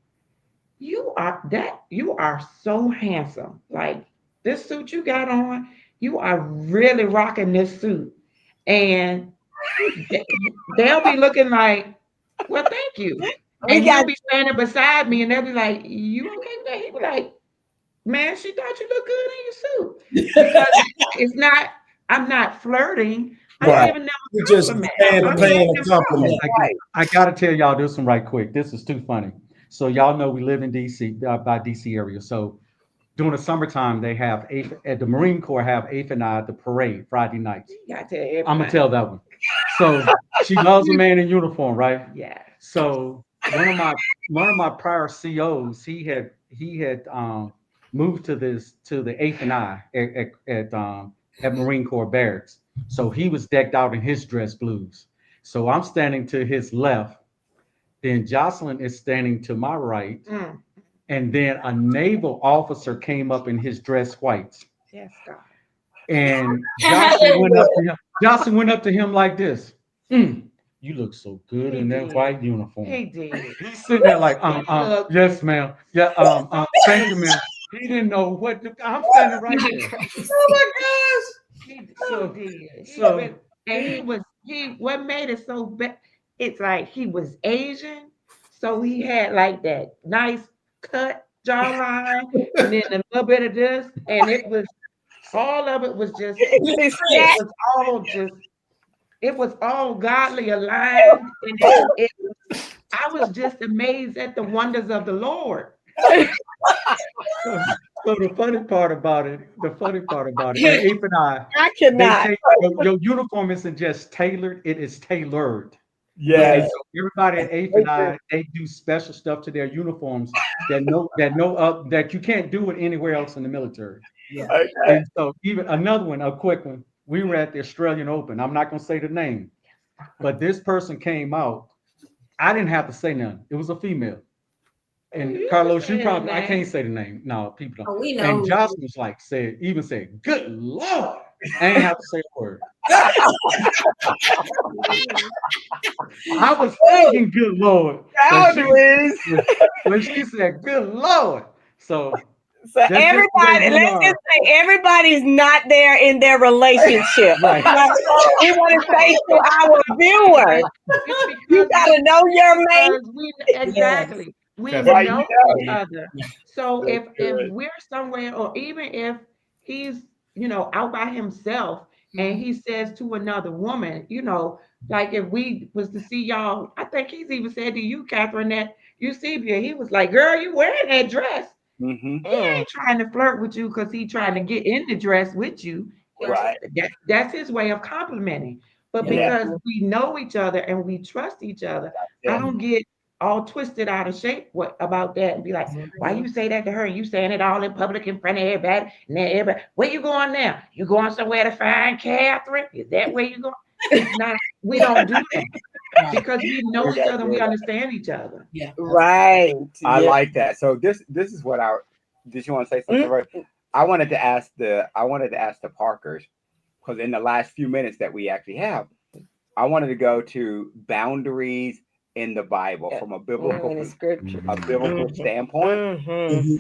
you are so handsome. Like this suit you got on, you are really rocking this suit. and they'll be looking like, well, thank you. And he'll be standing beside me and they'll be like, you okay with that? He'll be like, man, she thought you looked good in your suit. Because it's not, I'm not flirting. I'm Right. giving them a You just compliment. paying I'm a letting them know. compliment. I got to tell y'all this one right quick. This is too funny. So y'all know we live in DC, by DC area. So during the summertime, they have at the Marine Corps have Eighth and I at the parade Friday nights. You gotta tell everybody. I'm gonna tell that one. So she loves a man in uniform, right? Yeah. So one of my prior COs, he had moved to the Eighth and I at Marine Corps barracks. So he was decked out in his dress blues. So I'm standing to his left. Then Jocelyn is standing to my right. Mm. And then a naval officer came up in his dress whites. Yes, God. And Jocelyn went up to him like this. You look so good in that white uniform. He did. He's sitting there like, yes, ma'am. Yeah, thank you, ma'am. He didn't know what I'm standing right there. Oh my gosh. He did. What made it so bad, it's like he was Asian, so he had like that nice cut jawline, and then a little bit of this, and it was all of it was just it was all godly aligned, and I was just amazed at the wonders of the Lord. So the funny part about it, Ape and I cannot. Your uniform isn't just tailored, it is tailored. Yes. And so everybody at Ape and I, they do special stuff to their uniforms that you can't do it anywhere else in the military. Yeah. Okay. And so even another one, a quick one. We were at the Australian Open. I'm not gonna say the name, but this person came out. I didn't have to say nothing. It was a female. And Carlos, you probably I can't say the name. No, people don't. Oh, we know. And Jocelyn was like said, good Lord. I ain't have to say a word. I was thinking good Lord. When she said good Lord. So everybody, let's just say everybody's not there in their relationship. Right. We want to say to our viewers, you gotta know your mate. Exactly. We Right, know each other. So if we're somewhere, or even if he's out by himself and he says to another woman, like if we was to see y'all, I think he's even said to you, Catherine, that Eusebia, he was like, girl, you wearing that dress. Mm-hmm. He ain't trying to flirt with you because he's trying to get in the dress with you. Right. That's his way of complimenting. But because we know each other and we trust each other, I don't get all twisted out of shape about that and be like, why you say that to her? You saying it all in public in front of everybody? And then everybody, where you going now? You going somewhere to find Catherine? Is that where you going? It's not. We don't do that because we know each other and we understand each other. Yeah. Right. I like that. So this is what did you want to say something? Right? I wanted to ask the Parkers, because in the last few minutes that we actually have, I wanted to go to boundaries in the Bible from a biblical standpoint.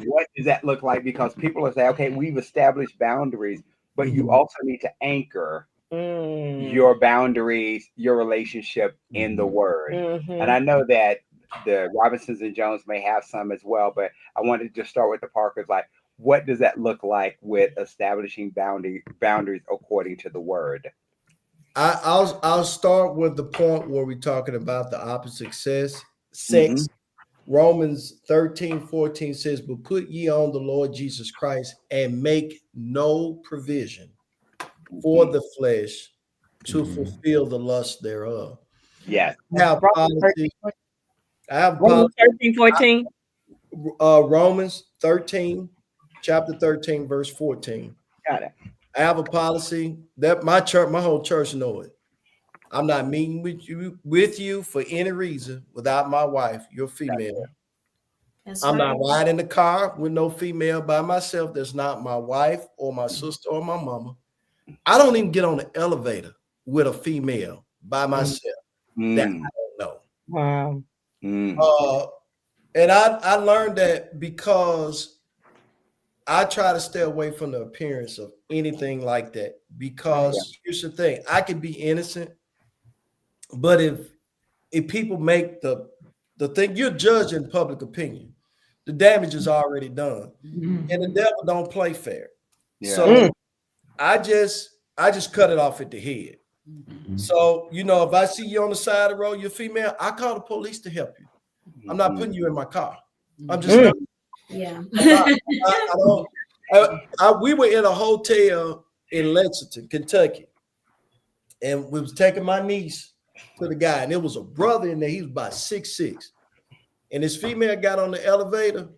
What does that look like? Because people will say, okay, we've established boundaries, but you also need to anchor your boundaries, your relationship in the Word. And I know that the Robinsons and Jones may have some as well, but I wanted to just start with the Parkers. Like, what does that look like with establishing boundaries according to the Word? I'll start with the point where we're talking about the opposite sex. Romans 13:14 says, but put ye on the Lord Jesus Christ and make no provision for the flesh to fulfill the lust thereof. Yes. I have policy. Romans 13:14. Romans 13, chapter 13, verse 14. Got it. I have a policy that my whole church know it. I'm not meeting with you for any reason without my wife. You're female. I'm not riding in the car with no female by myself that's not my wife or my sister or my mama. I don't even get on the elevator with a female by myself that I don't know. Wow. And I learned that because I try to stay away from the appearance of anything like that because here's the thing: I could be innocent, but if people make the thing, you're judging public opinion. The damage is already done, and the devil don't play fair. Yeah. So I just cut it off at the head. So if I see you on the side of the road, you're female, I call the police to help you. I'm not putting you in my car. I'm just not. Yeah. I don't. We were in a hotel in Lexington, Kentucky, and we was taking my niece to the guy, and there was a brother in there. He was about 6'6", and this female got on the elevator,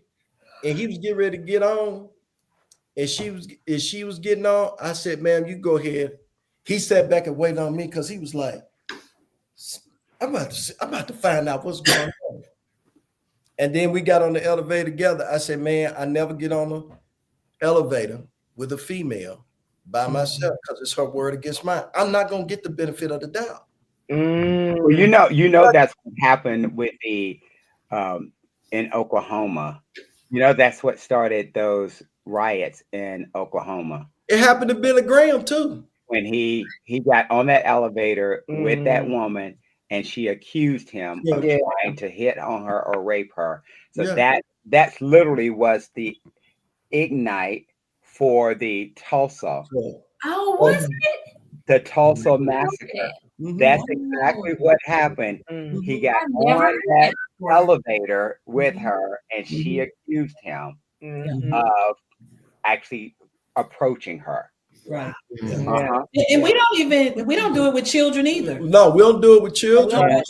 and he was getting ready to get on, and she was getting on. I said, "Ma'am, you go ahead." He sat back and waited on me because he was like, I'm about to find out what's going on. And then we got on the elevator together. I said, man, I never get on the elevator with a female by myself because it's her word against mine. I'm not going to get the benefit of the doubt. Well, that's what happened with the in Oklahoma. That's what started those riots in Oklahoma. It happened to Billy Graham too. When he got on that elevator with that woman, and she accused him of trying to hit on her or rape her. So that's literally was the ignite for the Tulsa. Oh, was it? The Tulsa massacre. That's exactly what happened. He got on that elevator with her, and she accused him of actually approaching her. Right. Uh-huh. And we don't do it with children either. No, we don't do it with children.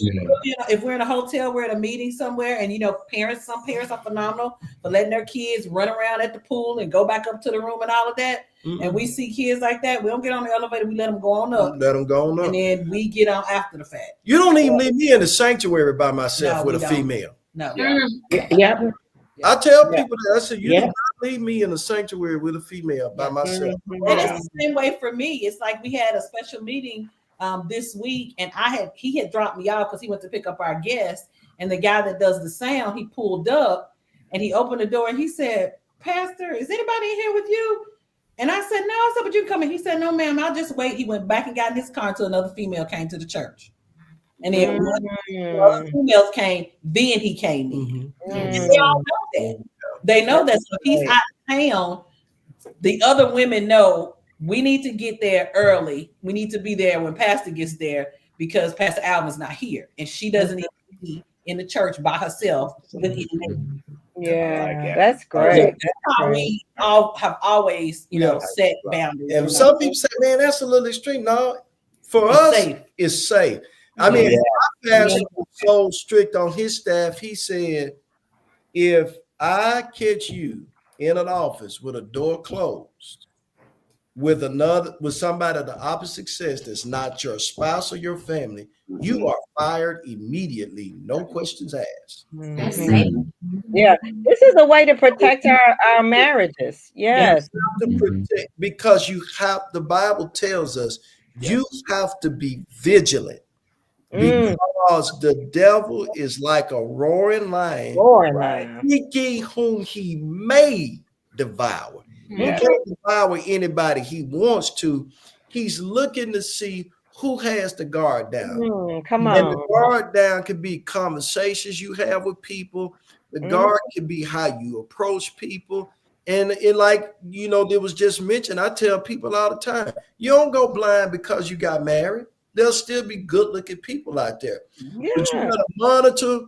If we're in a hotel, we're at a meeting somewhere, and some parents are phenomenal for letting their kids run around at the pool and go back up to the room and all of that. And we see kids like that, we don't get on the elevator, we let them go on up. And then we get on after the fact. You don't even leave me in the sanctuary by myself with a female. No. Yeah. I tell people that. I said, you do not leave me in the sanctuary with a female by myself. And it's the same way for me. It's like we had a special meeting this week, and he had dropped me off because he went to pick up our guest, and the guy that does the sound, he pulled up and he opened the door and he said, Pastor, is anybody in here with you? And I said, no. I said, but you come in. He said, no, ma'am, I'll just wait. He went back and got in his car until another female came to the church. And then other females came, then he came in. And they all know that. They know that. So if he's out of town, the other women know we need to get there early. We need to be there when Pastor gets there because Pastor Alvin's not here. And she doesn't need to be in the church by herself with him. Yeah, that's great. So that's how we all have always, set boundaries. And some people say, man, that's a little extreme. No, for us, it's safe. I mean, my pastor was so strict on his staff. He said, if I catch you in an office with a door closed, with somebody of the opposite sex that's not your spouse or your family, you are fired immediately, no questions asked. That's safe. Yeah, this is a way to protect our marriages. Yes, to protect, because the Bible tells us you have to be vigilant. Because the devil is like a roaring lion, seeking whom he may devour. He can't devour anybody he wants to. He's looking to see who has the guard down. Come on. And the guard down could be conversations you have with people. The guard can be how you approach people. And there was just mentioned, I tell people all the time, you don't go blind because you got married. There'll still be good looking people out there. But you gotta monitor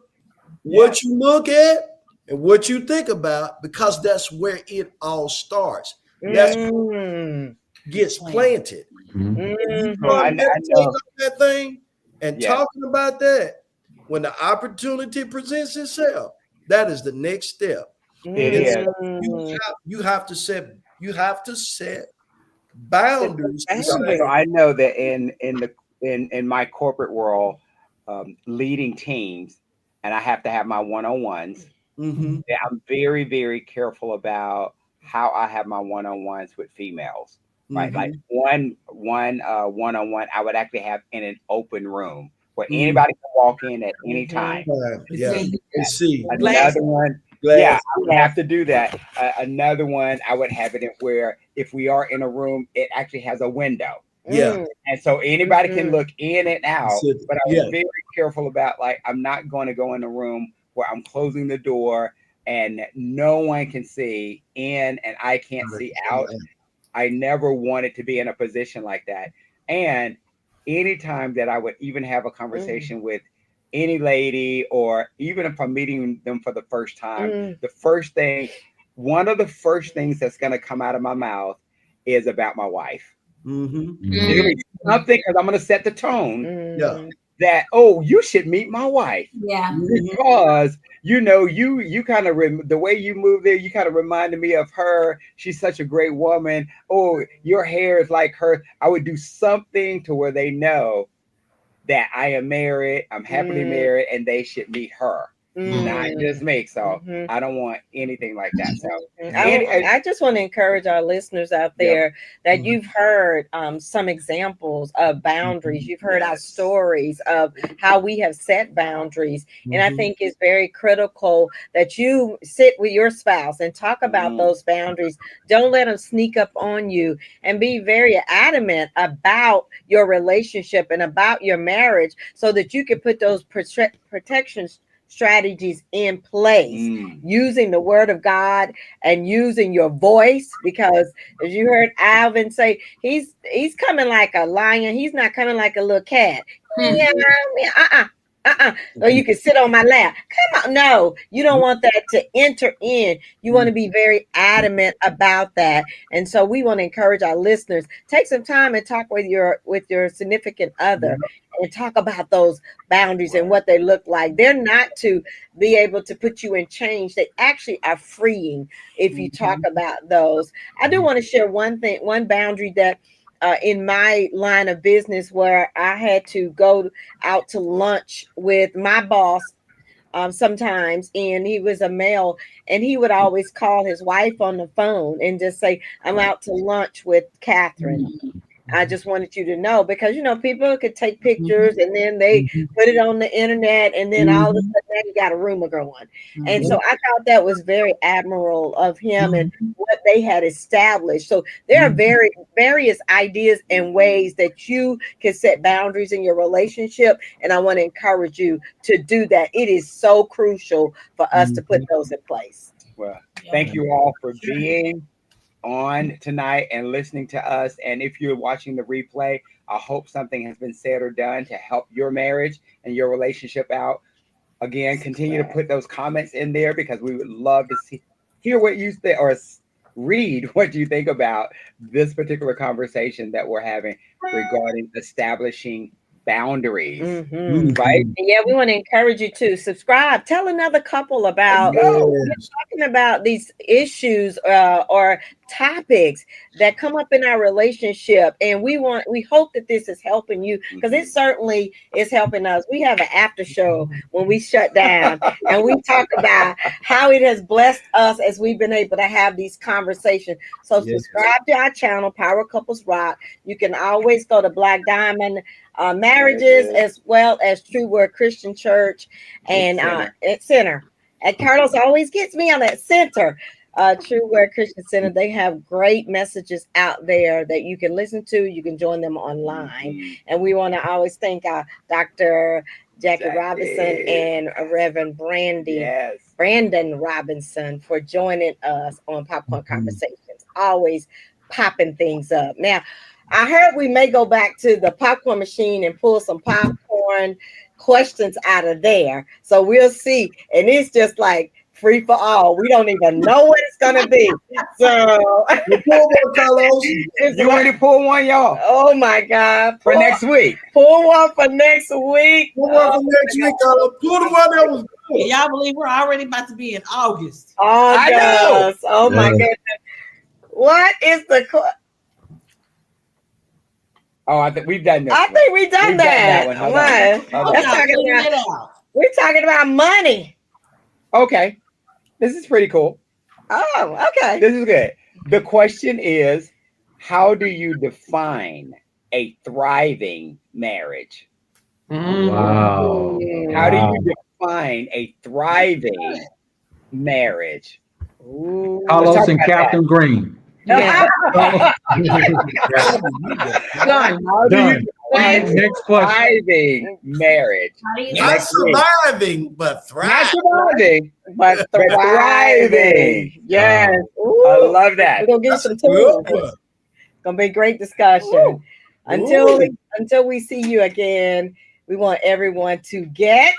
what you look at and what you think about, because that's where it all starts. That's where it gets planted. I know that thing and talking about that when the opportunity presents itself, that is the next step. You have to set boundaries. So I know that in my corporate world, leading teams, and I have to have my one-on-ones. I'm very, very careful about how I have my one-on-ones with females. Right, like one one-on-one, I would actually have in an open room where anybody can walk in at any time. See, another one Yeah, I would have to do that. Another one, I would have it in where if we are in a room, it actually has a window. Yeah. And so anybody can look in and out, So, but I yeah. was very careful about, like, I'm not going to go in a room where I'm closing the door and no one can see in and I can't see out. I never wanted to be in a position like that. And anytime that I would even have a conversation with any lady, or even if I'm meeting them for the first time, one of the first things that's going to come out of my mouth is about my wife. Something, because I'm going to set the tone that, oh, you should meet my wife. Yeah. Because you kind of the way you move there, you kind of reminded me of her. She's such a great woman. Oh, your hair is like her. I would do something to where they know that I am married, I'm happily married, and they should meet her, not just me. So I don't want anything like that. So I just want to encourage our listeners out there that you've heard some examples of boundaries. You've heard our stories of how we have set boundaries. And I think it's very critical that you sit with your spouse and talk about those boundaries. Don't let them sneak up on you, and be very adamant about your relationship and about your marriage so that you can put those protection strategies in place using the word of God and using your voice, because as you heard Alvin say, he's coming like a lion, he's not coming like a little cat. Or you can sit on my lap. Come on. No, you don't want that to enter in. You want to be very adamant about that. And so we want to encourage our listeners, take some time and talk with your significant other and talk about those boundaries and what they look like. They're not to be able to put you in chains. They actually are freeing if you talk about those. I do want to share one boundary that in my line of business, where I had to go out to lunch with my boss sometimes, and he was a male, and he would always call his wife on the phone and just say, I'm out to lunch with Catherine. I just wanted you to know, because people could take pictures and then they put it on the internet, and then all of a sudden you got a rumor going. And so I thought that was very admirable of him and what they had established. So there are various ideas and ways that you can set boundaries in your relationship, and I want to encourage you to do that. It is so crucial for us to put those in place. Well, thank you all for being on tonight and listening to us. And if you're watching the replay, I hope something has been said or done to help your marriage and your relationship out. Again, continue to put those comments in there, because we would love to hear what you think, or read what you think about this particular conversation that we're having regarding establishing boundaries. Right? Yeah, we want to encourage you to subscribe. Tell another couple about we're talking about these issues or topics that come up in our relationship, and we hope that this is helping you, because it certainly is helping us. We have an after show when we shut down and we talk about how it has blessed us as we've been able to have these conversations. So subscribe to our channel, Power Couples Rock. You can always go to Black Diamond Marriages, as well as True Word Christian Church and Center. And Carlos always gets me on that center. True Word Christian Center. They have great messages out there that you can listen to. You can join them online. And we want to always thank Dr. Jackie Robinson and Reverend Brandon Robinson for joining us on Popcorn Conversations. Always popping things up. Now, I heard we may go back to the popcorn machine and pull some popcorn questions out of there. So we'll see. And it's just like free for all. We don't even know what it's going to be. So you already pull one, y'all. Oh my God. For next week. Pull one for next week. Pull one for next week, Carlos. Pull the one that was good. Y'all believe we're already about to be in August? I know. Oh my goodness. What is the Oh, I think we've done this. I think we've done that. We're talking about money. Okay. This is pretty cool. Oh, okay. This is good. The question is, how do you define a thriving marriage? Wow. How do you define a thriving marriage. Ooh. Carlos talk and about that. Captain Green. Yeah. Carlos- Done. How do you Done. All right, next question. thriving marriage? How do you Not Next week. surviving, but Not thriving. surviving, But but thriving. thriving. Yes. I Ooh. love that. We're gonna get That's a some good tools. one. Gonna be a great discussion. Ooh. Until we see you again, we want everyone to get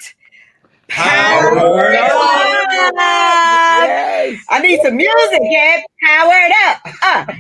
Powered powered up. up. Yes. I need some music, get powered up.